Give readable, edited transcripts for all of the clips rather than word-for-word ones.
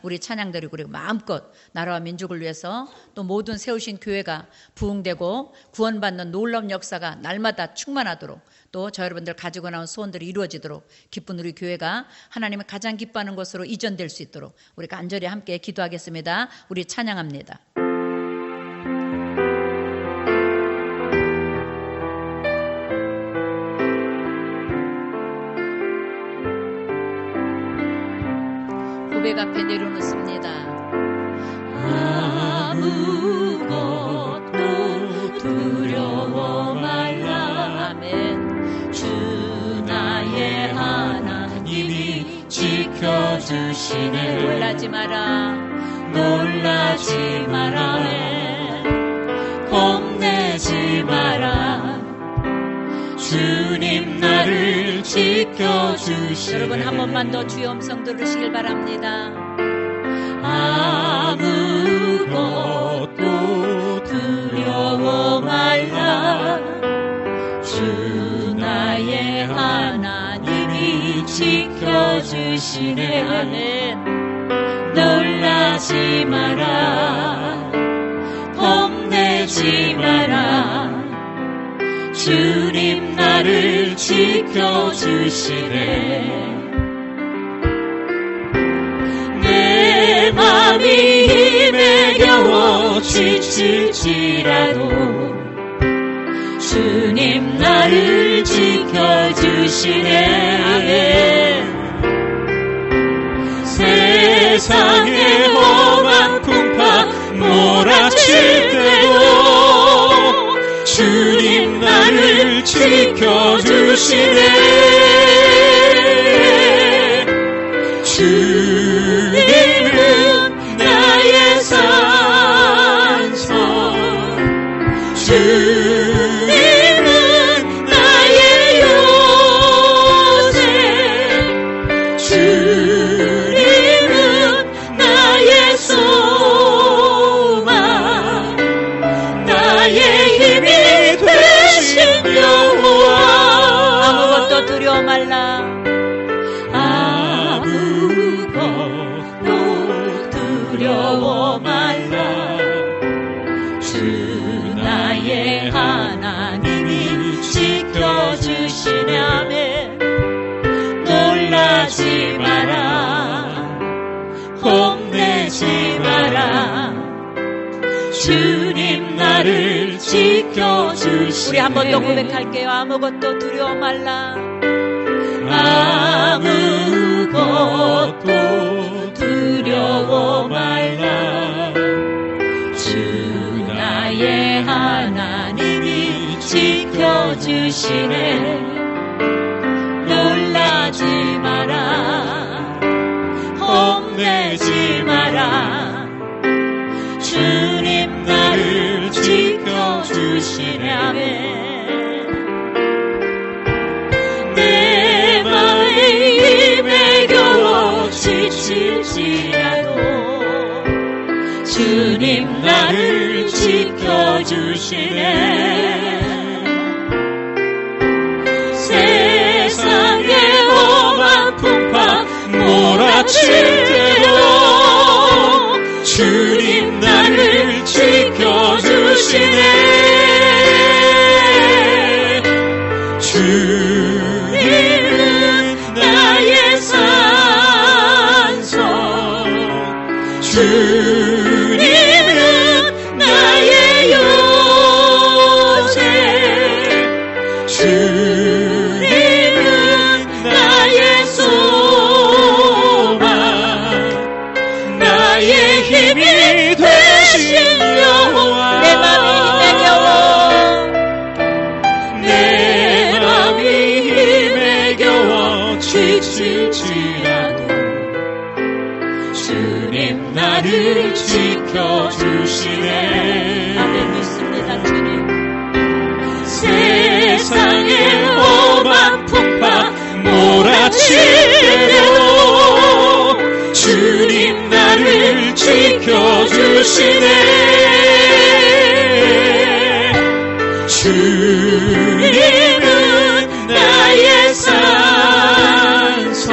우리 찬양 드리고 그리고 마음껏 나라와 민족을 위해서 또 모든 세우신 교회가 부흥되고 구원받는 놀라운 역사가 날마다 충만하도록 또 저 여러분들 가지고 나온 소원들이 이루어지도록 기쁜 우리 교회가 하나님을 가장 기뻐하는 것으로 이전될 수 있도록 우리 간절히 함께 기도하겠습니다. 우리 찬양합니다. 고백 앞에 내려놓습니다. 아무것도 두려워 말라. 아멘. 주 나의 하나님이 지켜주시네. 놀라지 마라. 놀라지 마라. 아멘. 겁내지 마라. 주님 나를 지켜주시네. 여러분 한 번만 더 주의 음성 들으시길 바랍니다. 아무것도 두려워 말라. 주 나의 하나님이 지켜주시네. 아멘. 놀라지 마라. 겁내지 마라. 주님 나를 지켜주시네. 내 맘이 힘에 겨워 지칠지라도 주님 나를 지켜주시네. 아멘. 세상의 험한 풍파 몰아칠 때도 주님 나를 지켜주시네. 주님은 나의 산성. 주님은 나의 요새. 주님은 나의 소망. 나의 힘이 되신 여호와. 아무것도 두려워 말라. 아무것도 두려워 말라. 주 나의 하나님이 지켜주시네. 아멘. 놀라지 마라. 겁내지 마라. 주님 나를 지켜주시네. 우리 한 번 더 고백할게요. 아무것도 두려워 말라. 아무것도 두려워 말라. 주 나의 하나님이 지켜주시네. 놀라지 마라. 겁내지 마라. 주님 나를 지켜주시네. 아멘. 내 맘의 힘에 겨워 지칠지라도 주님 나를 지켜주시네. 세상의 험한 풍파 몰아칠 때도 주님 나를 지켜주시네. 주님은 나의 산성. 주님은 나의 요새. 주님은 나의 소망. 나의 힘이 되신 여호와. 내 맘이 힘에 겨워. 내 맘이 힘에 겨워 지칠지라도 주님 나를 지켜주시네. 아멘. 믿습니다. 주님. 세상의 험한 풍파 몰아칠 때도 주님 나를 지켜주시네. 주님은 나의 산성.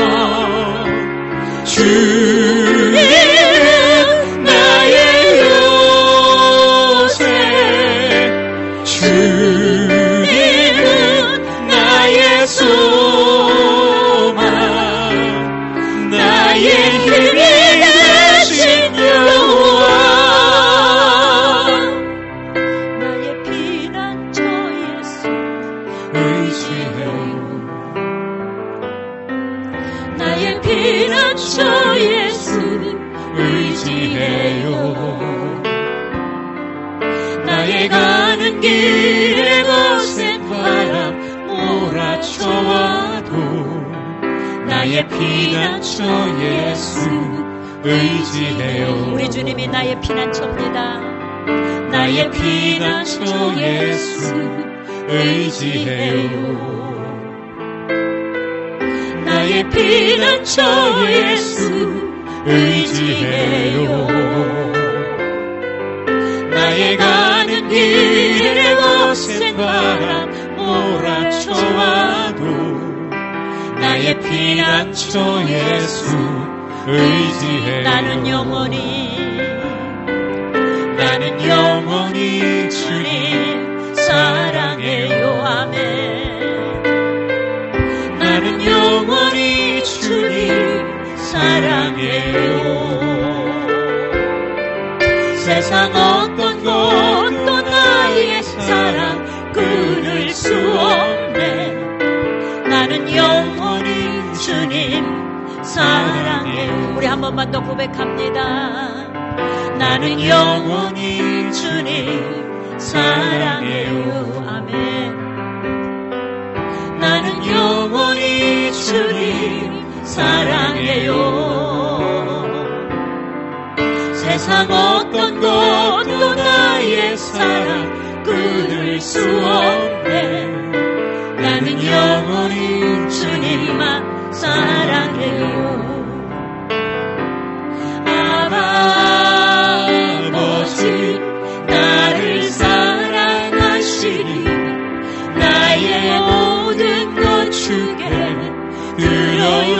주님 피난처 예수 의지해요. 나의 가는 길에 거센 바람 몰아쳐와도 나의 피난처 예수 의지해요. 우리 주님이 나의 피난처입니다. 나의 피난처 예수 의지해요. 나의 피난처 예수 의지해요. 나의 가는 길에 거센 바람 몰아쳐와도 나의 피난처 예수 의지해요. 나는 영원히 주님 사랑해요. 아멘. 나는 영원히 주님 사랑해요. 세상 어떤 것도 나의 사랑 끊을 수 없네. 나는 영원히 주님 사랑해요. 우리 한 번만 더 고백합니다. 나는 영원히 주님 사랑해요. 아멘. 나는 영원히 주님 사랑해요. 세상 어떤 것도 나의 사랑 끊을 수 없네. 나는 영원히 주님만 사랑해요. 아버지 나를 사랑하시니 나의 모든 것 주께 드려요.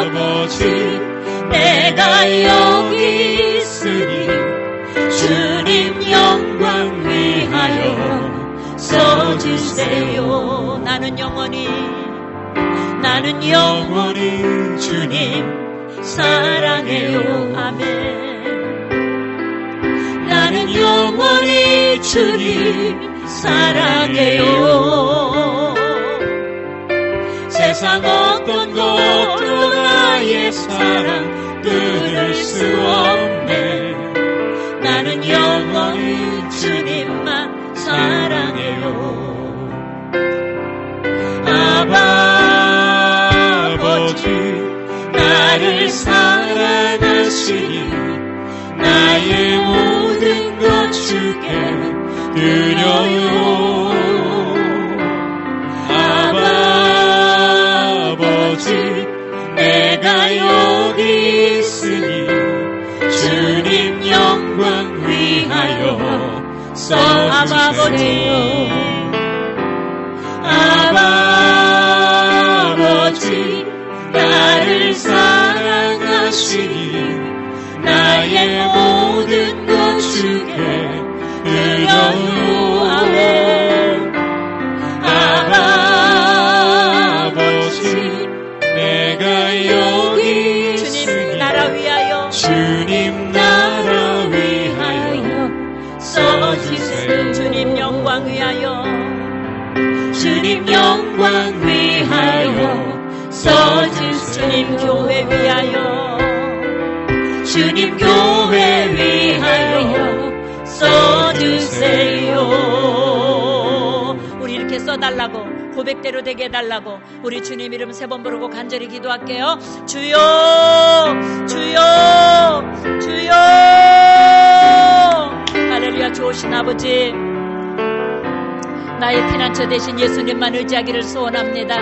아버지 내가 여기 있으니 주님 영광 위하여 써주세요. 나는 영원히 주님 사랑해요. 아멘. 나는 영원히 주님 사랑해요. 세상 어떤 것도 나의 사랑 끊을 수 없네. 나는 영원히 주님만 사랑해요. 아버지 나를 사랑하시니 나의 모든 것 주께 드려요. 아버지 내가 여기 있으니 주님 영광 위하여 써주세요. 아버지 나를 사랑하시니 나의 모든 것 주께 드려요. 아멘. 아버지 내가 여기 주님 나라 위하여 써주세요. 주님 영광 위하여 써주세요. 주님 교회 위하여 써주세요. 우리 이렇게 써달라고, 고백대로 되게 해달라고 우리 주님 이름 3번 부르고 간절히 기도할게요. 주여 주여 주여. 할렐루야. 좋으신 아버지, 나의 피난처 되신 예수님만 의지하기를 소원합니다.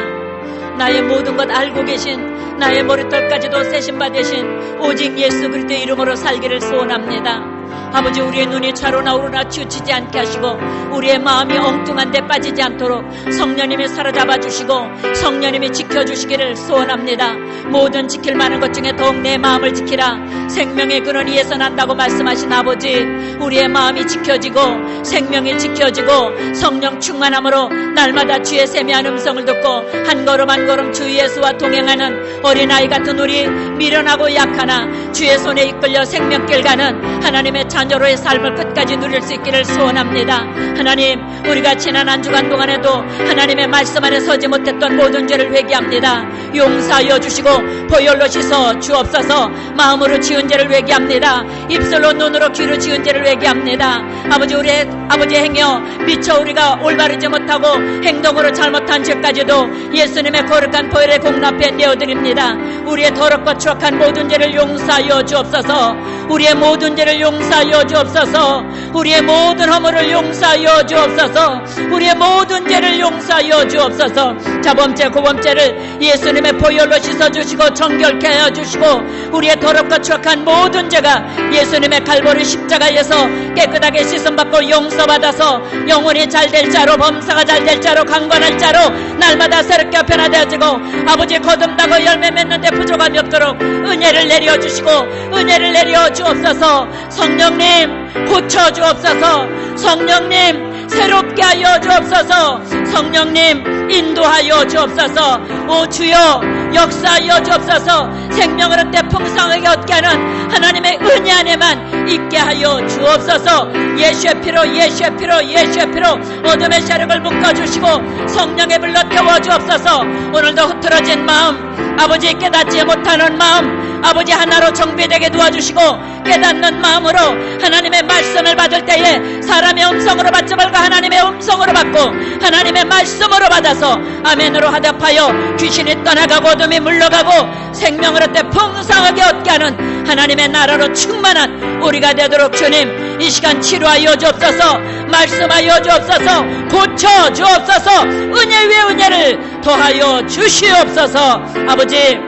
나의 모든 것 알고 계신, 나의 머리털까지도 세신바 되신 오직 예수 그리스도의 이름으로 살기를 소원합니다. 아버지, 우리의 눈이 좌로나 우로나 치우치지 않게 하시고 우리의 마음이 엉뚱한 데 빠지지 않도록 성령님이 사로잡아 주시고 성령님이 지켜주시기를 소원합니다. 모든 지킬 만한 것 중에 더욱 내 마음을 지키라. 생명의 근원 위에서 난다고 말씀하신 아버지, 우리의 마음이 지켜지고 생명이 지켜지고 성령 충만함으로 날마다 주의 세미한 음성을 듣고 한 걸음 한 걸음 주 예수와 동행하는 어린아이 같은 우리, 미련하고 약하나 주의 손에 이끌려 생명길 가는 하나님의 하나님의 자녀로의 삶을 끝까지 누릴 수 있기를 소원합니다. 하나님, 우리가 지난 한 주간 동안에도 하나님의 말씀 안에 서지 못했던 모든 죄를 회개합니다. 용서하여 주시고 보혈로 씻어 주옵소서. 마음으로 지은 죄를 회개합니다. 입술로 눈으로 귀로 지은 죄를 회개합니다. 아버지, 우리의 아버지 행여 미처 우리가 올바르지 못하고 행동으로 잘못한 죄까지도 예수님의 거룩한 보혈의 공로 앞에 내어드립니다. 우리의 더럽고 추악한 모든 죄를 용서하여 주옵소서. 우리의 모든 죄를 용서하여 주옵소서. 우리의 모든 허물을 용서하여 주옵소서. 우리의 모든 죄를 용서하여 주옵소서. 자범죄 고범죄를 예수님의 보혈로 씻어주시고 정결케 하여 주시고 우리의 더럽고 추악한 모든 죄가 예수님의 갈보리 십자가에서 깨끗하게 씻음받고 용서받아서 영혼이 잘될 자로, 범사가 잘될 자로, 강건할 자로 날마다 새롭게 변화되어지고 아버지 거듭나고 열매 맺는 데 부족함이 없도록 은혜를 내려주시고 은혜를 내려 주옵소서. 성령님 고쳐주옵소서. 성령님 새롭게 하여 주옵소서. 성령님 인도하여 주옵소서. 오 주여 역사하여 주옵소서. 생명을 얻되 풍성하게 얻게 하는 하나님의 은혜 안에만 있게 하여 주옵소서. 예수의 피로 예수의 피로 예수의 피로 어둠의 세력을 묶어주시고 성령의 불로 태워 주옵소서. 오늘도 흐트러진 마음, 아버지 깨닫지 못하는 마음 아버지 하나로 정비되게 도와주시고 깨닫는 마음으로 하나님의 말씀을 받을 때에 사람의 음성으로 받지 말고 하나님의 음성으로 받고 하나님의 말씀으로 받아서 아멘으로 화답하여 귀신이 떠나가고 어둠이 물러가고 생명을 얻되 풍성하게 얻게 하는 하나님의 나라로 충만한 우리가 되도록 주님 이 시간 치료하여 주옵소서. 말씀하여 주옵소서. 고쳐 주옵소서. 은혜 위에 은혜를 더하여 주시옵소서. 아버지,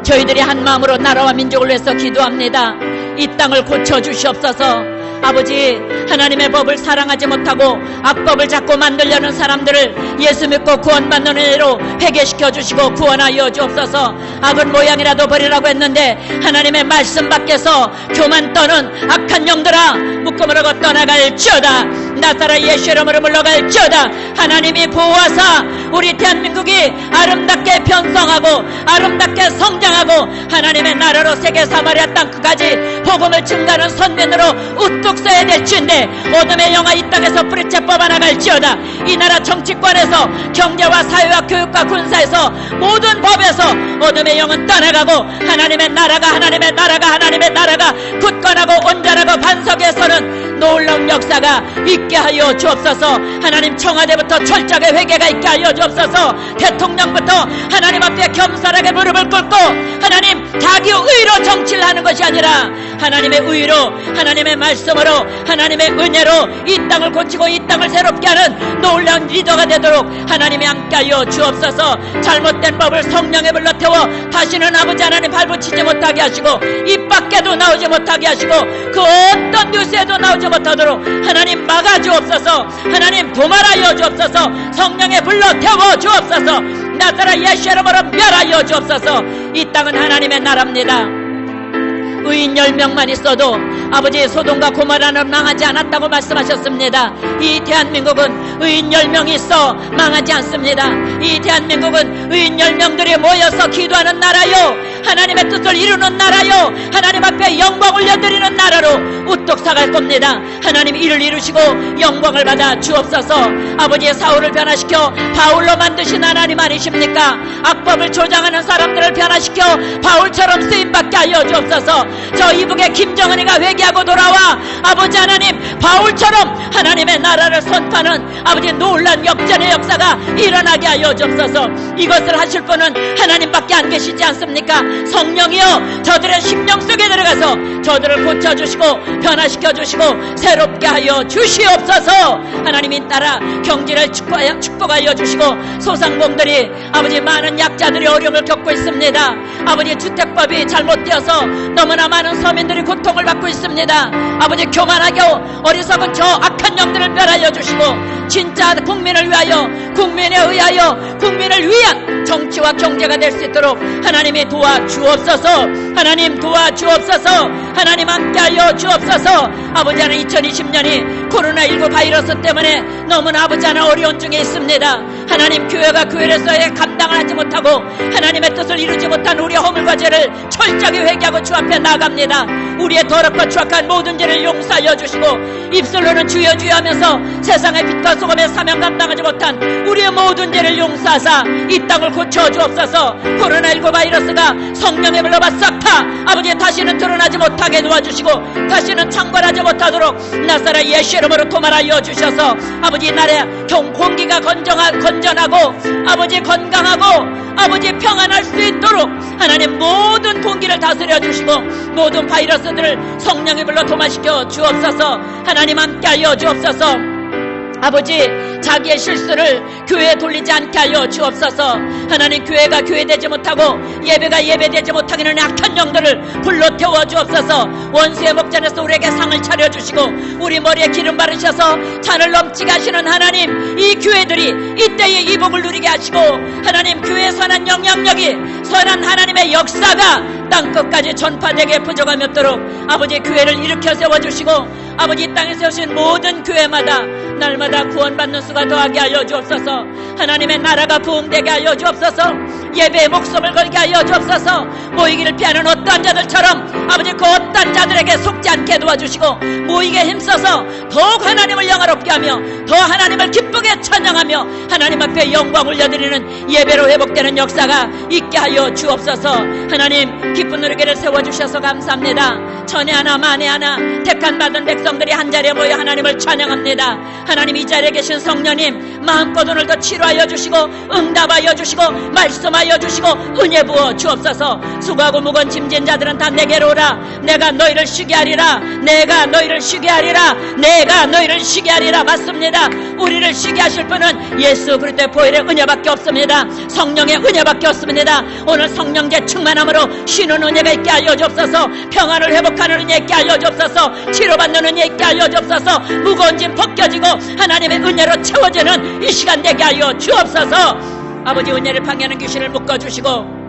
저희들이 한 마음으로 나라와 민족을 위해서 기도합니다. 이 땅을 고쳐 주시옵소서. 아버지, 하나님의 법을 사랑하지 못하고 악법을 자꾸 만들려는 사람들을 예수 믿고 구원받는 은혜로 회개시켜 주시고 구원하여 주옵소서. 악은 모양이라도 버리라고 했는데 하나님의 말씀 밖에서 교만 떠는 악한 영들아 묶음으로 떠나갈지어다. 나사렛 예수 이름으로 물러갈지어다. 하나님이 보호하사 우리 대한민국이 아름답게 편성하고 아름답게 성장하고 하나님의 나라로 세계 사마리아 땅끝까지 복음을 증가하는 선민으로 우뚝 서야 될지인데 어둠의 영아 이 땅에서 뿌리째 뽑아나갈지어다. 이 나라 정치권에서 경제와 사회와 교육과 군사에서 모든 법에서 어둠의 영은 떠나가고 하나님의 나라가 굳건하고 온전하고 반석에서는 놀라운 역사가 있게 하여 주옵소서. 하나님 청와대부터 철저하게 회개가 있게 하여 주옵소서. 대통령부터 하나님 앞에 겸손하게 무릎을 꿇고 하나님 자기 의로 정치를 하는 것이 아니라 하나님의 의로 하나님의 말씀으로 하나님의 은혜로 이 땅을 고치고 이 땅을 새롭게 하는 놀라운 리더가 되도록 하나님이 함께하여 주옵소서. 잘못된 법을 성령의 불로 태워 다시는 아버지 하나님 발붙이지 못하게 하시고 입 밖에도 나오지 못하게 하시고 그 어떤 뉴스에도 나오지 못하도록 하나님 막아주옵소서. 하나님 도말하여 주옵소서. 성령의 불로 태워 주옵소서. 나사렛 예수 이름으로 멸하여 주옵소서. 이 땅은 하나님의 나라입니다. 의인 10명만 있어도 아버지 소돔과 고모라는 망하지 않았다고 말씀하셨습니다. 이 대한민국은 의인 10명이 있어 망하지 않습니다. 이 대한민국은 의인 10명들이 모여서 기도하는 나라요, 하나님의 뜻을 이루는 나라요, 하나님 앞에 영광 올려드리는 나라로 우뚝 서갈 겁니다. 하나님 이를 이루시고 영광을 받아 주옵소서. 아버지의 사울을 변화시켜 바울로 만드신 하나님 아니십니까? 악법을 조장하는 사람들을 변화시켜 바울처럼 쓰임받게 하여 주옵소서. 저 이북의 김정은이가 회개하고 돌아와 아버지 하나님 바울처럼 하나님의 나라를 선포하는 아버지 놀란 역전의 역사가 일어나게 하여 주옵소서. 이것을 하실 분은 하나님밖에 안 계시지 않습니까? 성령이여 저들의 심령 속에 들어가서 저들을 고쳐주시고 변화시켜주시고 새롭게 하여 주시옵소서. 하나님이 따라 경제를 축복하여 주시고 소상공들이 아버지 많은 약자들이 어려움을 겪고 있습니다. 아버지 주택법이 잘못되어서 너무나 많은 서민들이 고통을 받고 있습니다. 아버지 교만하게 어리석은 저 악한 영들을 멸하여 주시고 진짜 국민을 위하여 국민에 의하여 국민을 위한 정치와 경제가 될 수 있도록 하나님이 도와주옵소서. 하나님 도와주옵소서. 하나님 함께하여 주옵소서. 아버지 하나님, 2020년이 코로나19 바이러스 때문에 너무나 아버지 하나님 어려운 중에 있습니다. 하나님, 교회가 교회로서의 감당을 하지 못하고 하나님의 뜻을 이루지 못한 우리의 허물과 죄를 철저하게 회개하고 주 앞에 나아갑니다. 우리의 더럽고 추악한 모든 죄를 용서하여 주시고 입술로는 주여 주여 하면서 세상의 빛과 소금의 사명 감당하지 못한 우리의 모든 죄를 용서하사 이 땅을 고쳐 주옵소서. 코로나19 바이러스가 성령의 불로 싹다 아버지 다시는 드러나지 못하게 도와주시고 다시는 창궐하지 못하도록 나사렛 예수 이름으로 도말하여 주셔서 아버지, 나라의 공기가 건전하고 아버지 건강하고 아버지 평안할 수 있도록 하나님 모든 공기를 다스려 주시고 모든 바이러스들을 성령의 불로 도마시켜 주옵소서. 하나님 함께하여 주옵소서. 아버지, 자기의 실수를 교회에 돌리지 않게 하여 주옵소서. 하나님, 교회가 교회되지 못하고 예배가 예배되지 못하게 하는 악한 영들을 불러 태워 주옵소서. 원수의 목전에서 우리에게 상을 차려주시고 우리 머리에 기름 바르셔서 잔을 넘치게 하시는 하나님, 이 교회들이 이때에 이 복을 누리게 하시고 하나님, 교회의 선한 영향력이 선한 하나님의 역사가 땅끝까지 전파되게 부족함이 없도록 아버지 교회를 일으켜 세워주시고 아버지 이 땅에 세우신 모든 교회마다 날마다 구원받는 수가 더하게 하여 주옵소서. 하나님의 나라가 부흥되게 하여 주옵소서. 예배에 목숨을 걸게 하여 주옵소서. 모이기를 피하는 어떠한 자들처럼 아버지 그 어떠한 자들에게 속지 않게 도와주시고 모이게 힘써서 더욱 하나님을 영화롭게 하며 더 하나님을 기쁘게 찬양하며 하나님 앞에 영광 올려드리는 예배로 회복되는 역사가 있게 하여 주옵소서. 하나님, 기쁜 누리개를 세워주셔서 감사합니다. 천에 하나 만에 하나 택한 받은 백성들이 한자리에 모여 하나님을 찬양합니다. 하나님, 이 자리에 계신 성령님 마음껏 오늘도 치료하여 주시고 응답하여 주시고 말씀하여 주시고 은혜 부어 주옵소서. 수고하고 무거운 짐진 자들은 다 내게로 오라. 내가 너희를 쉬게 하리라. 내가 너희를 쉬게 하리라. 내가 너희를 쉬게 하리라. 맞습니다. 우리를 쉬게 하실 분은 예수 그리스도의 보혈의 은혜밖에 없습니다. 성령의 은혜밖에 없습니다. 오늘 성령제 충만함으로 쉬는 은혜가 있게 하여 주옵소서. 평안을 회복하는 은혜 있게 하여 주옵소서. 치료받는 은혜 있게 알려 주옵소서. 무거운 짐 벗겨지고 하나님의 은혜로 채워지는 이 시간 되게 하여 주옵소서. 아버지, 은혜를 방해하는 귀신을 묶어주시고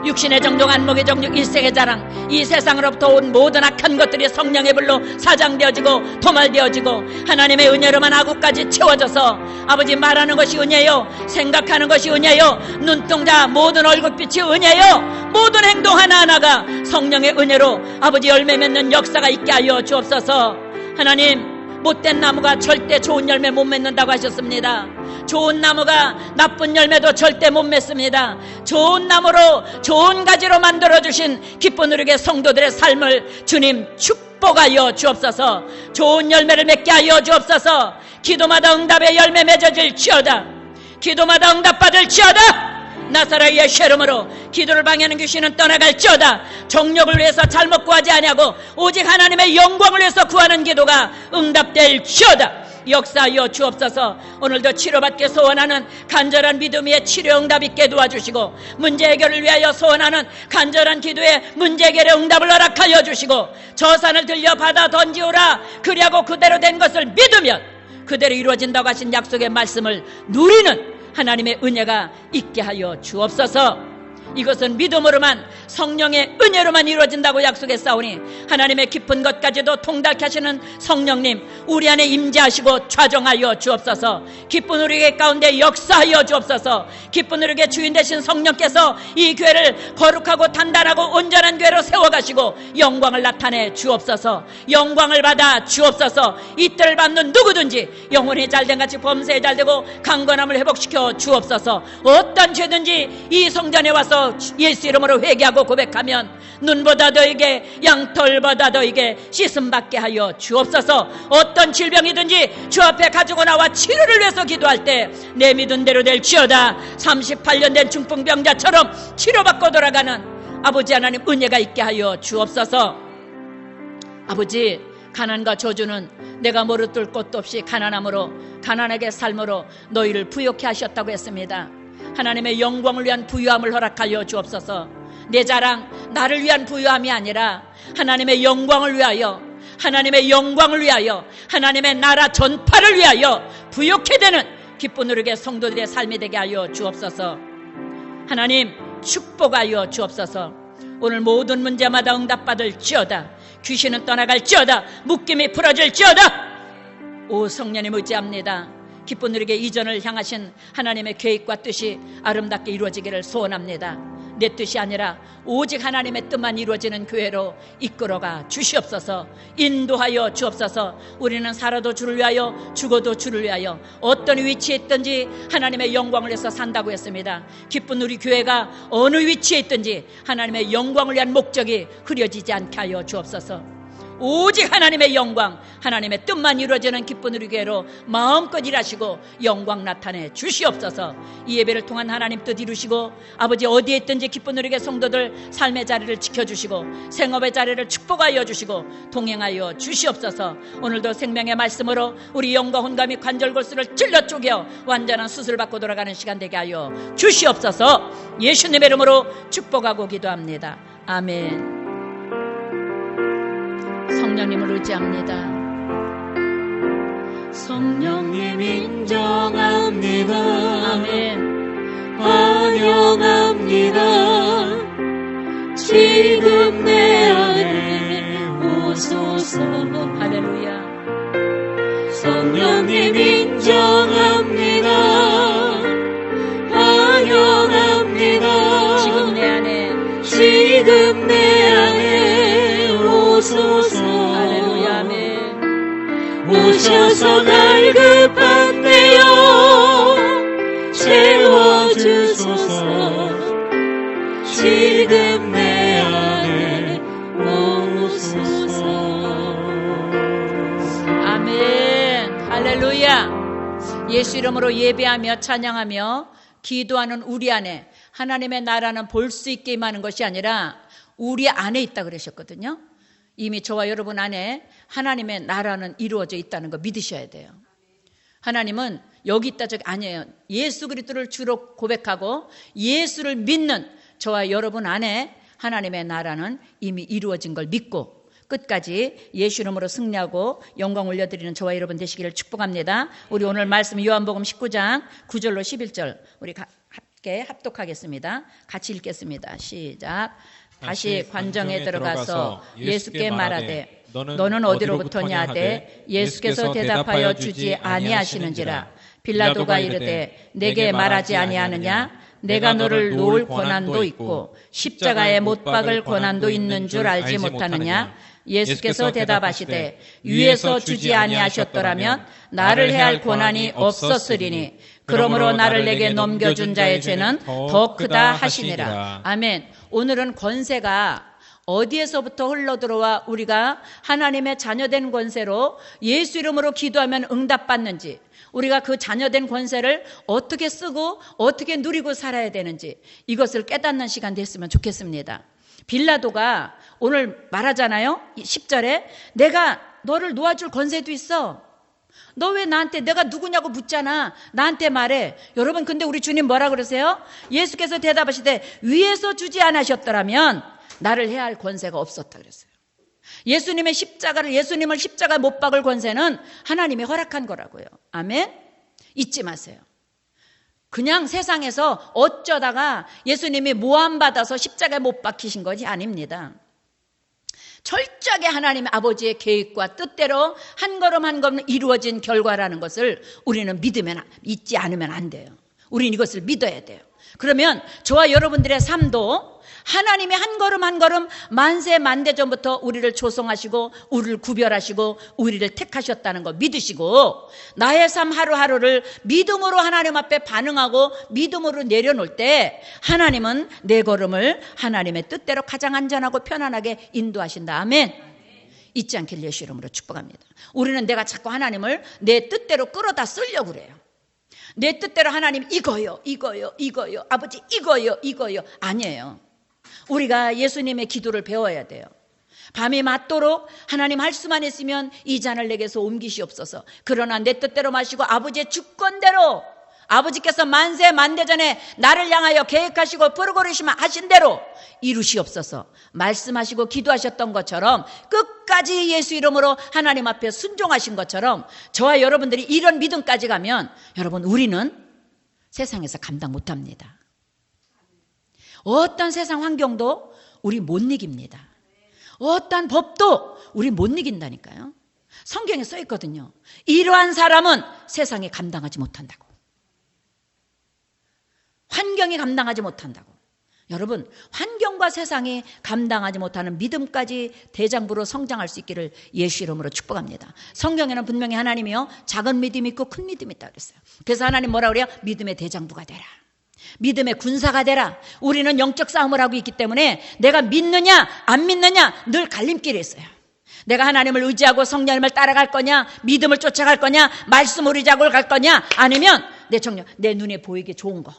육신의 정욕, 안목의 정욕, 일생의 자랑, 이 세상으로부터 온 모든 악한 것들이 성령의 불로 사장되어지고 도말되어지고 하나님의 은혜로만 하고까지 채워져서 아버지, 말하는 것이 은혜요, 생각하는 것이 은혜요, 눈동자 모든 얼굴빛이 은혜요, 모든 행동 하나하나가 성령의 은혜로 아버지 열매 맺는 역사가 있게 하여 주옵소서. 하나님, 못된 나무가 절대 좋은 열매 못 맺는다고 하셨습니다. 좋은 나무가 나쁜 열매도 절대 못 맺습니다. 좋은 나무로 좋은 가지로 만들어주신 기쁜 우리의 성도들의 삶을 주님 축복하여 주옵소서. 좋은 열매를 맺게 하여 주옵소서. 기도마다 응답의 열매 맺어질지어다. 기도마다 응답받을지어다. 나사렛 예수 이름으로 기도를 방해하는 귀신은 떠나갈지어다. 정욕을 위해서 잘못 구하지 아니하고 오직 하나님의 영광을 위해서 구하는 기도가 응답될지어다. 역사하여 주옵소서. 오늘도 치료받게 소원하는 간절한 믿음 위에 치료 응답 있게 도와주시고 문제 해결을 위하여 소원하는 간절한 기도에 문제 해결의 응답을 허락하여 주시고 저 산을 들려 바다 던지오라. 그리하고 그대로 된 것을 믿으면 그대로 이루어진다고 하신 약속의 말씀을 누리는 하나님의 은혜가 있게 하여 주옵소서. 이것은 믿음으로만 성령의 은혜로만 이루어진다고 약속했사오니 하나님의 깊은 것까지도 통달케 하시는 성령님 우리 안에 임재하시고 좌정하여 주옵소서. 기쁜 우리의 가운데 역사하여 주옵소서. 기쁜 우리의 주인 되신 성령께서 이 교회를 거룩하고 단단하고 온전한 교회로 세워가시고 영광을 나타내 주옵소서. 영광을 받아 주옵소서. 이때를 밟는 누구든지 영혼이 잘된 같이 범사에 잘되고 강건함을 회복시켜 주옵소서. 어떤 죄든지 이 성전에 와서 예수 이름으로 회개하고 고백하면 눈보다 더이게 양털보다 더이게 씻음받게 하여 주옵소서. 어떤 질병이든지 주 앞에 가지고 나와 치료를 위해서 기도할 때 내 믿은 대로 될지어다. 38년 된 중풍병자처럼 치료받고 돌아가는 아버지 하나님 은혜가 있게 하여 주옵소서. 아버지, 가난과 저주는 내가 모르들 것도 없이 가난함으로 가난하게 삶으로 너희를 부욕해 하셨다고 했습니다. 하나님의 영광을 위한 부유함을 허락하여 주옵소서. 내 자랑, 나를 위한 부유함이 아니라 하나님의 영광을 위하여, 하나님의 영광을 위하여, 하나님의 나라 전파를 위하여 부욕해 되는 기쁜 누리게 성도들의 삶이 되게 하여 주옵소서. 하나님 축복하여 주옵소서. 오늘 모든 문제마다 응답받을지어다. 귀신은 떠나갈지어다. 묶임이 풀어질지어다. 오 성령님 의지합니다. 기쁜 누리게 이전을 향하신 하나님의 계획과 뜻이 아름답게 이루어지기를 소원합니다. 내 뜻이 아니라 오직 하나님의 뜻만 이루어지는 교회로 이끌어가 주시옵소서. 인도하여 주옵소서. 우리는 살아도 주를 위하여 죽어도 주를 위하여 어떤 위치에 있든지 하나님의 영광을 위해서 산다고 했습니다. 기쁜 우리 교회가 어느 위치에 있든지 하나님의 영광을 위한 목적이 흐려지지 않게 하여 주옵소서. 오직 하나님의 영광, 하나님의 뜻만 이루어지는 기쁜 우리 교회로 마음껏 일하시고 영광 나타내 주시옵소서. 이 예배를 통한 하나님 뜻 이루시고 아버지 어디에 있든지 기쁜 우리 교회 성도들 삶의 자리를 지켜주시고 생업의 자리를 축복하여 주시고 동행하여 주시옵소서. 오늘도 생명의 말씀으로 우리 영과 혼과 및 관절골수를 찔러 쪼개 완전한 수술을 받고 돌아가는 시간 되게 하여 주시옵소서. 예수님의 이름으로 축복하고 기도합니다. 아멘. 성령님을 의지합니다. 성령님 인정합니다. 아멘. 환영합니다. 지금 내 안에 오소서. 할렐루야. 성령님 인정합니다. 환영합니다. 지금 내 안에 지금 내 안에 오소서. 할렐루야. 아멘. 오셔서 갈급한 내 영 채워주소서. 지금 내 안에 오소서. 아멘. 할렐루야. 예수 이름으로 예배하며 찬양하며 기도하는 우리 안에 하나님의 나라는 볼 수 있게 임하는 것이 아니라 우리 안에 있다 그러셨거든요. 이미 저와 여러분 안에 하나님의 나라는 이루어져 있다는 거 믿으셔야 돼요. 하나님은 여기 있다 저기 아니에요. 예수 그리스도를 주로 고백하고 예수를 믿는 저와 여러분 안에 하나님의 나라는 이미 이루어진 걸 믿고 끝까지 예수 이름으로 승리하고 영광 올려드리는 저와 여러분 되시기를 축복합니다. 우리 오늘 말씀 요한복음 19장 9절로 11절 우리 함께 합독하겠습니다. 같이 읽겠습니다. 시작. 다시 관정에 들어가서 예수께 말하되 너는 어디로부터냐 하되 예수께서 대답하여 주지 아니하시는지라. 빌라도가 이르되 내게 말하지 아니하느냐. 내가 너를 놓을 권한도 있고 십자가에 못 박을 권한도 있는 줄 알지 못하느냐. 예수께서 대답하시되 위에서 주지 아니하셨더라면 나를 해할 권한이 없었으리니 그러므로 나를 내게 넘겨준 자의 죄는 더 크다 하시니라. 아멘. 오늘은 권세가 어디에서부터 흘러들어와 우리가 하나님의 자녀된 권세로 예수 이름으로 기도하면 응답받는지, 우리가 그 자녀된 권세를 어떻게 쓰고 어떻게 누리고 살아야 되는지 이것을 깨닫는 시간 됐으면 좋겠습니다. 빌라도가 오늘 말하잖아요. 10절에 내가 너를 놓아줄 권세도 있어. 너 왜 나한테 내가 누구냐고 묻잖아. 나한테 말해. 여러분 근데 우리 주님 뭐라 그러세요? 예수께서 대답하시되 위에서 주지 않으셨더라면 나를 해야 할 권세가 없었다 그랬어요. 예수님을 십자가에 못 박을 권세는 하나님이 허락한 거라고요. 아멘. 잊지 마세요. 그냥 세상에서 어쩌다가 예수님이 모함받아서 십자가에 못 박히신 것이 아닙니다. 철저하게 하나님 아버지의 계획과 뜻대로 한 걸음 한 걸음 이루어진 결과라는 것을 우리는 믿지 않으면 안 돼요. 우리는 이것을 믿어야 돼요. 그러면 저와 여러분들의 삶도 하나님이 한 걸음 한 걸음 만세 만대 전부터 우리를 조성하시고 우리를 구별하시고 우리를 택하셨다는 거 믿으시고 나의 삶 하루하루를 믿음으로 하나님 앞에 반응하고 믿음으로 내려놓을 때 하나님은 내 걸음을 하나님의 뜻대로 가장 안전하고 편안하게 인도하신다. 아멘. 잊지 않길 예수 이름으로 축복합니다. 우리는 내가 자꾸 하나님을 내 뜻대로 끌어다 쓰려고 그래요. 내 뜻대로 하나님 이거요 아버지 이거요 아니에요. 우리가 예수님의 기도를 배워야 돼요. 밤이 맞도록 하나님 할 수만 있으면 이 잔을 내게서 옮기시옵소서. 그러나 내 뜻대로 마시고 아버지의 주권대로 아버지께서 만세 만대전에 나를 향하여 계획하시고 프로그레시만 하신 대로 이루시옵소서 말씀하시고 기도하셨던 것처럼 끝까지 예수 이름으로 하나님 앞에 순종하신 것처럼 저와 여러분들이 이런 믿음까지 가면 여러분 우리는 세상에서 감당 못합니다. 어떤 세상 환경도 우리 못 이깁니다. 어떤 법도 우리 못 이긴다니까요. 성경에 써 있거든요. 이러한 사람은 세상에 감당하지 못한다고. 환경이 감당하지 못한다고. 여러분 환경과 세상이 감당하지 못하는 믿음까지 대장부로 성장할 수 있기를 예수 이름으로 축복합니다. 성경에는 분명히 하나님이요 작은 믿음이 있고 큰 믿음이 있다고 그랬어요. 그래서 하나님 뭐라고 그래요? 믿음의 대장부가 되라. 믿음의 군사가 되라. 우리는 영적 싸움을 하고 있기 때문에 내가 믿느냐 안 믿느냐 늘 갈림길에 있어요. 내가 하나님을 의지하고 성령님을 따라갈 거냐, 믿음을 쫓아갈 거냐, 말씀을 의지하고 갈 거냐, 아니면 내 눈에 보이게 좋은 거,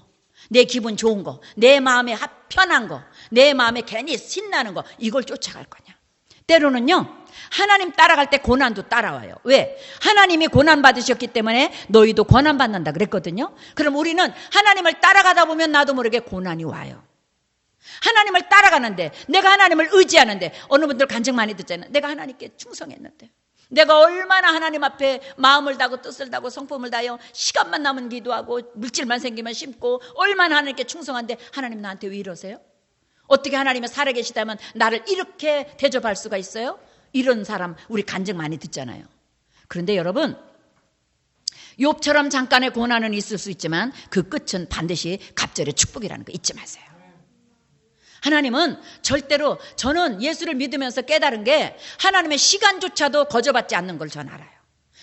내 기분 좋은 거, 내 마음에 편한 거, 내 마음에 괜히 신나는 거, 이걸 쫓아갈 거냐. 때로는요 하나님 따라갈 때 고난도 따라와요. 왜? 하나님이 고난 받으셨기 때문에 너희도 고난 받는다 그랬거든요. 그럼 우리는 하나님을 따라가다 보면 나도 모르게 고난이 와요. 하나님을 따라가는데, 내가 하나님을 의지하는데, 어느 분들 간증 많이 듣잖아요. 내가 하나님께 충성했는데, 내가 얼마나 하나님 앞에 마음을 다하고 뜻을 다하고 성품을 다하여 시간만 남은 기도하고 물질만 생기면 심고 얼마나 하나님께 충성한데 하나님 나한테 왜 이러세요? 어떻게 하나님이 살아계시다면 나를 이렇게 대접할 수가 있어요? 이런 사람 우리 간증 많이 듣잖아요. 그런데 여러분 욥처럼 잠깐의 고난은 있을 수 있지만 그 끝은 반드시 갑절의 축복이라는 거 잊지 마세요. 하나님은 절대로, 저는 예수를 믿으면서 깨달은 게 하나님의 시간조차도 거저받지 않는 걸 전 알아요.